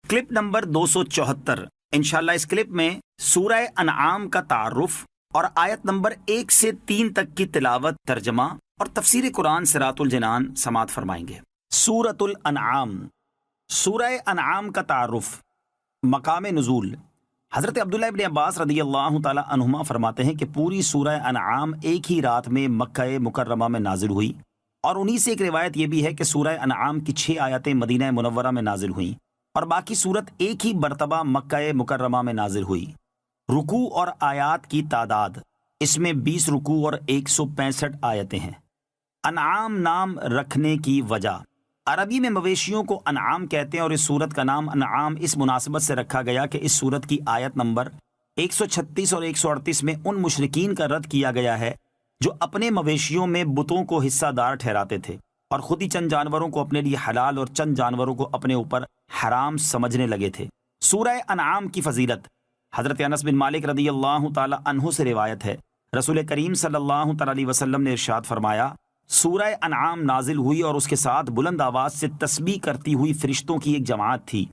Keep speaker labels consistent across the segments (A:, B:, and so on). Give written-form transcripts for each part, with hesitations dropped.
A: Clip number 274۔ انشاءاللہ اس clip میں سورہ انعام کا تعارف اور آیت نمبر 1 سے 3 تک کی تلاوت، ترجمہ اور تفسیر قرآن صراط الجنان سماعت فرمائیں گے۔ سورۃ الانعام۔ سورہ انعام کا تعارف۔ مقام نزول۔ حضرت عبداللہ ابن عباس رضی اللہ تعالی عنہما فرماتے ہیں کہ پوری سورہ انعام ایک ہی رات میں مکہ مکرمہ میں نازل ہوئی، اور انہی سے ایک روایت یہ بھی ہے کہ سورہ انعام کی 6 آیتیں مدینہ منورہ میں نازل ہوئیں اور باقی سورت ایک ہی مرتبہ مکہ مکرمہ میں نازل ہوئی۔ رکوع اور آیات کی تعداد، اس میں 20 رکوع اور 165 آیتیں ہیں۔ انعام نام رکھنے کی وجہ، عربی میں مویشیوں کو انعام کہتے ہیں، اور اس سورت کا نام انعام اس مناسبت سے رکھا گیا کہ اس سورت کی آیت نمبر 136 اور 138 میں ان مشرکین کا رد کیا گیا ہے جو اپنے مویشیوں میں بتوں کو حصہ دار ٹھہراتے تھے اور خود ہی چند جانوروں کو اپنے لیے حلال اور چند جانوروں کو اپنے اوپر حرام سمجھنے لگے تھے۔ سورہ انعام کی فضیلت، حضرت انس بن مالک رضی اللہ تعالی عنہ سے روایت ہے، رسول کریم صلی اللہ تعالی علیہ وسلم نے ارشاد فرمایا، سورہ انعام نازل ہوئی اور اس کے ساتھ بلند آواز سے تسبیح کرتی ہوئی فرشتوں کی ایک جماعت تھی،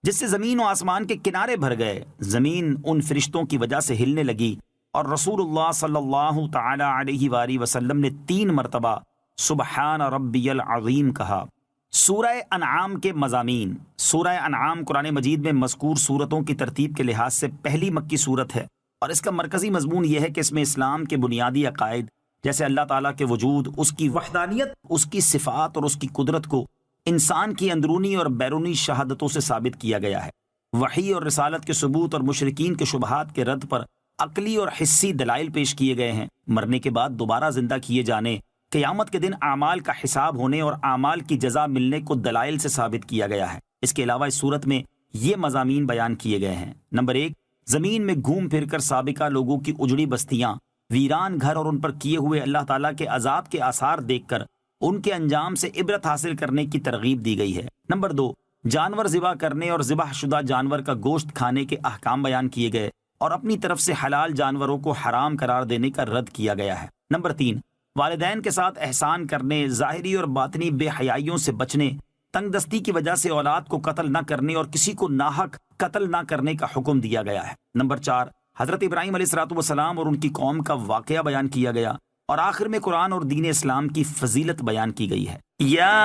A: جس سے زمین و آسمان کے کنارے بھر گئے۔ زمین ان فرشتوں کی وجہ سے ہلنے لگی، اور رسول اللہ صلی اللہ تعالی علیہ وآلہ وسلم نے 3 مرتبہ سبحان ربی العظیم کہا۔ سورہ انعام کے مضامین۔ سورہ انعام قرآن مجید میں مذکور سورتوں کی ترتیب کے لحاظ سے پہلی مکی سورت ہے، اور اس کا مرکزی مضمون یہ ہے کہ اس میں اسلام کے بنیادی عقائد جیسے اللہ تعالیٰ کے وجود، اس کی وحدانیت، اس کی صفات اور اس کی قدرت کو انسان کی اندرونی اور بیرونی شہادتوں سے ثابت کیا گیا ہے۔ وحی اور رسالت کے ثبوت اور مشرکین کے شبہات کے رد پر عقلی اور حسی دلائل پیش کیے گئے ہیں۔ مرنے کے بعد دوبارہ زندہ کیے جانے، قیامت کے دن اعمال کا حساب ہونے اور اعمال کی جزا ملنے کو دلائل سے ثابت کیا گیا ہے۔ اس کے علاوہ اس صورت میں یہ مضامین بیان کیے گئے ہیں۔ نمبر 1، زمین میں گھوم پھر کر سابقہ لوگوں کی اجڑی بستیاں، ویران گھر اور ان پر کیے ہوئے اللہ تعالیٰ کے عذاب کے آثار دیکھ کر ان کے انجام سے عبرت حاصل کرنے کی ترغیب دی گئی ہے۔ نمبر 2، جانور ذبح کرنے اور ذبح شدہ جانور کا گوشت کھانے کے احکام بیان کیے گئے اور اپنی طرف سے حلال جانوروں کو حرام قرار دینے کا رد کیا گیا ہے۔ نمبر 3، والدین کے ساتھ احسان کرنے، ظاہری اور باطنی بے حیائیوں سے بچنے، تنگ دستی کی وجہ سے اولاد کو قتل نہ کرنے اور کسی کو ناحق قتل نہ کرنے کا حکم دیا گیا ہے۔ نمبر 4، حضرت ابراہیم علیہ الصلوۃ والسلام اور ان کی قوم کا واقعہ بیان کیا گیا، اور آخر میں قرآن اور دین اسلام کی فضیلت بیان کی گئی ہے۔ یا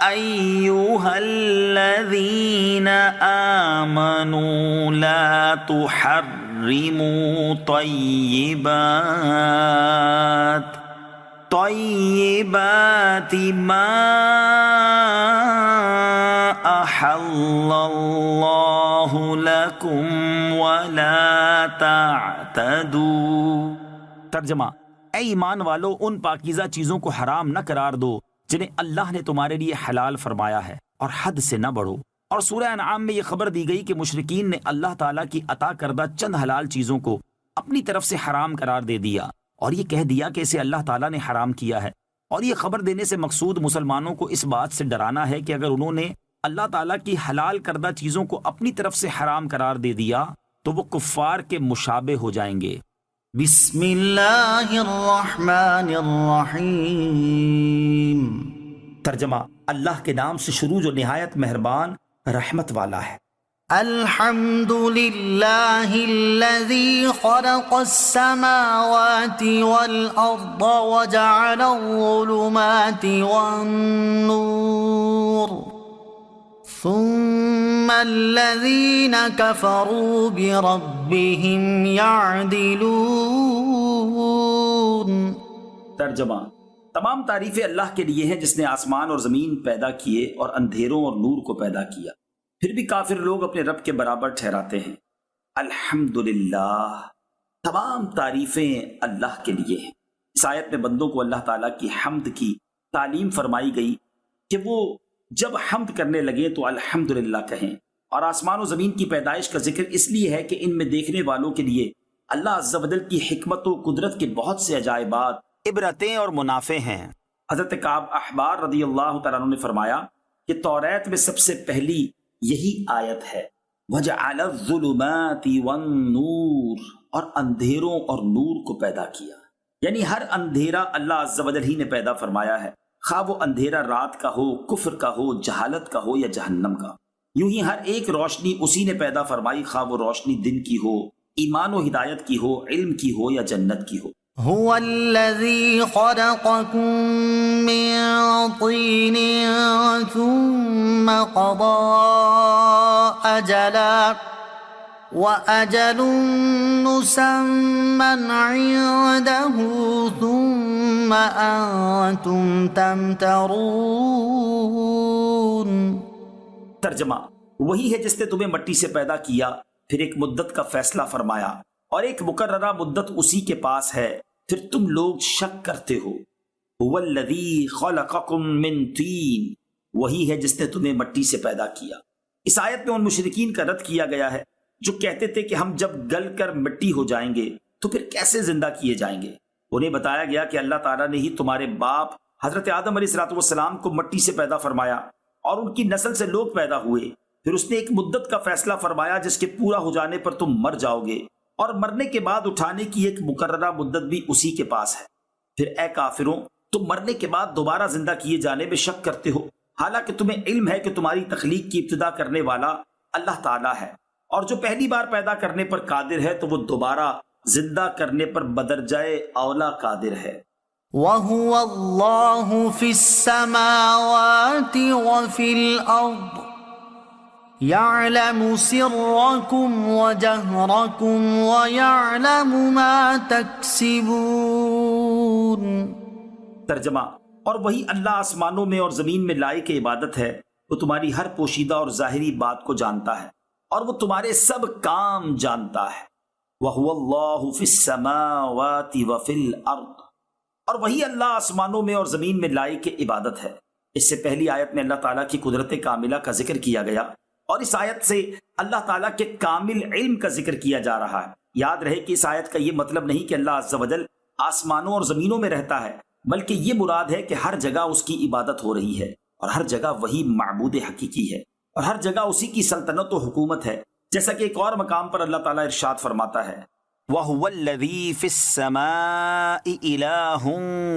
A: ایھا الذین آمنوا لا تحرموا طیبات ما احل اللہ لکم ولا تعتدوا۔ ترجمہ، اے ایمان والو، ان پاکیزہ چیزوں کو حرام نہ قرار دو جنہیں اللہ نے تمہارے لیے حلال فرمایا ہے، اور حد سے نہ بڑھو۔ اور سورہ انعام میں یہ خبر دی گئی کہ مشرکین نے اللہ تعالیٰ کی عطا کردہ چند حلال چیزوں کو اپنی طرف سے حرام قرار دے دیا، اور یہ کہہ دیا کہ اسے اللہ تعالیٰ نے حرام کیا ہے۔ اور یہ خبر دینے سے مقصود مسلمانوں کو اس بات سے ڈرانا ہے کہ اگر انہوں نے اللہ تعالیٰ کی حلال کردہ چیزوں کو اپنی طرف سے حرام قرار دے دیا تو وہ کفار کے مشابہ ہو جائیں گے۔ بسم اللہ الرحمن الرحیم۔ ترجمہ، اللہ کے نام سے شروع جو نہایت مہربان رحمت والا ہے۔
B: الحمد للہ الذی خلق السماوات والارض وجعل الظلمات والنور ثم الذین کفروا بربهم یعدلون۔
A: ترجمہ، تمام تعریفیں اللہ کے لیے ہیں جس نے آسمان اور زمین پیدا کیے اور اندھیروں اور نور کو پیدا کیا، پھر بھی کافر لوگ اپنے رب کے برابر ٹھہراتے ہیں۔ الحمدللہ، تمام تعریفیں اللہ کے لیے ہیں۔ اس آیت میں بندوں کو اللہ تعالیٰ کی حمد کی تعلیم فرمائی گئی کہ وہ جب حمد کرنے لگے تو الحمدللہ کہیں، اور آسمان و زمین کی پیدائش کا ذکر اس لیے ہے کہ ان میں دیکھنے والوں کے لیے اللہ عز و جل کی حکمت و قدرت کے بہت سے عجائبات، عبرتیں اور منافع ہیں۔ حضرت کعب احبار رضی اللہ تعالیٰ عنہ نے فرمایا کہ توریت میں سب سے پہلی یہی آیت ہے، وَجَعَلَ الظُّلُمَاتِ وَالنُّورِ، اور اندھیروں اور نور کو پیدا کیا، یعنی ہر اندھیرا اللہ عز و جل ہی نے پیدا فرمایا ہے، خواہ وہ اندھیرا رات کا ہو، کفر کا ہو، جہالت کا ہو یا جہنم کا۔ یوں ہی ہر ایک روشنی اسی نے پیدا فرمائی، خواہ وہ روشنی دن کی ہو، ایمان و ہدایت کی ہو، علم کی ہو یا جنت کی ہو۔
B: هو الذي خلقكم من طين ثم قضى أجلا وأجل مسمى عنده ثم أنتم تمترون۔
A: ترجمہ، وہی ہے جس نے تمہیں مٹی سے پیدا کیا، پھر ایک مدت کا فیصلہ فرمایا اور ایک مقررہ مدت اسی کے پاس ہے، پھر تم لوگ شک کرتے ہو۔ هو الذی خلقکم من طین، وہی ہے جس نے تمہیں مٹی سے پیدا کیا۔ اس آیت میں ان مشرکین کا رد کیا گیا ہے جو کہتے تھے کہ ہم جب گل کر مٹی ہو جائیں گے تو پھر کیسے زندہ کیے جائیں گے۔ انہیں بتایا گیا کہ اللہ تعالیٰ نے ہی تمہارے باپ حضرت آدم علیہ السلام کو مٹی سے پیدا فرمایا اور ان کی نسل سے لوگ پیدا ہوئے، پھر اس نے ایک مدت کا فیصلہ فرمایا جس کے پورا ہو جانے پر تم مر جاؤ گے، اور مرنے کے بعد اٹھانے کی ایک مقررہ مدت بھی اسی کے پاس ہے۔ پھر اے کافروں، تم مرنے کے بعد دوبارہ زندہ کیے جانے میں شک کرتے ہو، حالانکہ تمہیں علم ہے کہ تمہاری تخلیق کی ابتدا کرنے والا اللہ تعالیٰ ہے، اور جو پہلی بار پیدا کرنے پر قادر ہے تو وہ دوبارہ زندہ کرنے پر بدرجائے اولا قادر ہے۔
B: وَهُوَ اللَّهُ فِي السَّمَاوَاتِ وَفِي الْأَرْضِ يَعْلَمُ سِرَّكُمْ وَجَهْرَكُمْ وَيَعْلَمُ مَا تَكْسِبُونَ۔
A: ترجمہ، اور وہی اللہ آسمانوں میں اور زمین میں لائق عبادت ہے، وہ تمہاری ہر پوشیدہ اور ظاہری بات کو جانتا ہے اور وہ تمہارے سب کام جانتا ہے۔ وَهُوَ اللَّهُ فِي السَّمَاوَاتِ وَفِي الْأَرْضِ، اور وہی اللہ آسمانوں میں اور زمین میں لائق عبادت ہے۔ اس سے پہلی آیت میں اللہ تعالیٰ کی قدرت کاملہ کا ذکر کیا گیا، اور اس آیت سے اللہ تعالیٰ کے کامل علم کا ذکر کیا جا رہا ہے۔ یاد رہے کہ اس آیت کا یہ مطلب نہیں کہ اللہ عز و جل آسمانوں اور زمینوں میں رہتا ہے، بلکہ یہ مراد ہے کہ ہر جگہ اس کی عبادت ہو رہی ہے، اور ہر جگہ وہی معبود حقیقی ہے، اور ہر جگہ اسی کی سلطنت و حکومت ہے، جیسا کہ ایک اور مقام پر اللہ تعالیٰ ارشاد فرماتا ہے، وَهُوَ الَّذِي فِي السَّمَاءِ إِلَٰهٌ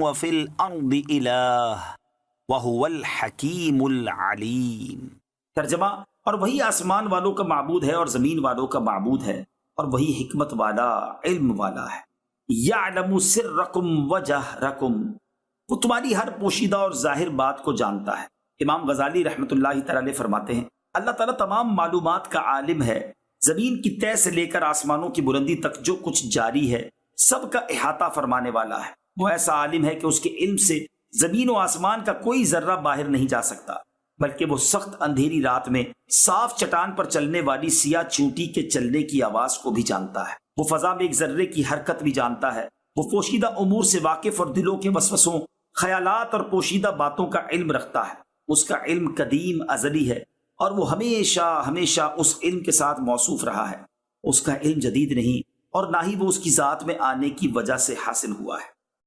A: وَفِي الْأَرْضِ إِلَٰهٌ وَهُوَ الْحَكِيمُ الْعَلِيمُ۔ ترجمہ، اور وہی آسمان والوں کا معبود ہے اور زمین والوں کا معبود ہے، اور وہی حکمت والا، علم والا ہے۔ یعلم سرکم وجہرکم، وہ تمہاری ہر پوشیدہ اور ظاہر بات کو جانتا ہے۔ امام غزالی رحمۃ اللہ تعالی علیہ فرماتے ہیں، اللہ تعالیٰ تمام معلومات کا عالم ہے، زمین کی تہ سے لے کر آسمانوں کی بلندی تک جو کچھ جاری ہے سب کا احاطہ فرمانے والا ہے۔ وہ ایسا عالم ہے کہ اس کے علم سے زمین و آسمان کا کوئی ذرہ باہر نہیں جا سکتا، بلکہ وہ سخت اندھیری رات میں صاف چٹان پر چلنے والی سیاہ چونٹی کے چلنے کی آواز کو بھی جانتا ہے، وہ فضا میں ایک ذرے کی حرکت بھی جانتا ہے، وہ پوشیدہ امور سے واقف اور دلوں کے وسوسوں، خیالات اور پوشیدہ باتوں کا علم رکھتا ہے۔ اس کا علم قدیم ازلی ہے، اور وہ ہمیشہ ہمیشہ اس علم کے ساتھ موصوف رہا ہے۔ اس کا علم جدید نہیں، اور نہ ہی وہ اس کی ذات میں آنے کی وجہ سے حاصل ہوا ہے۔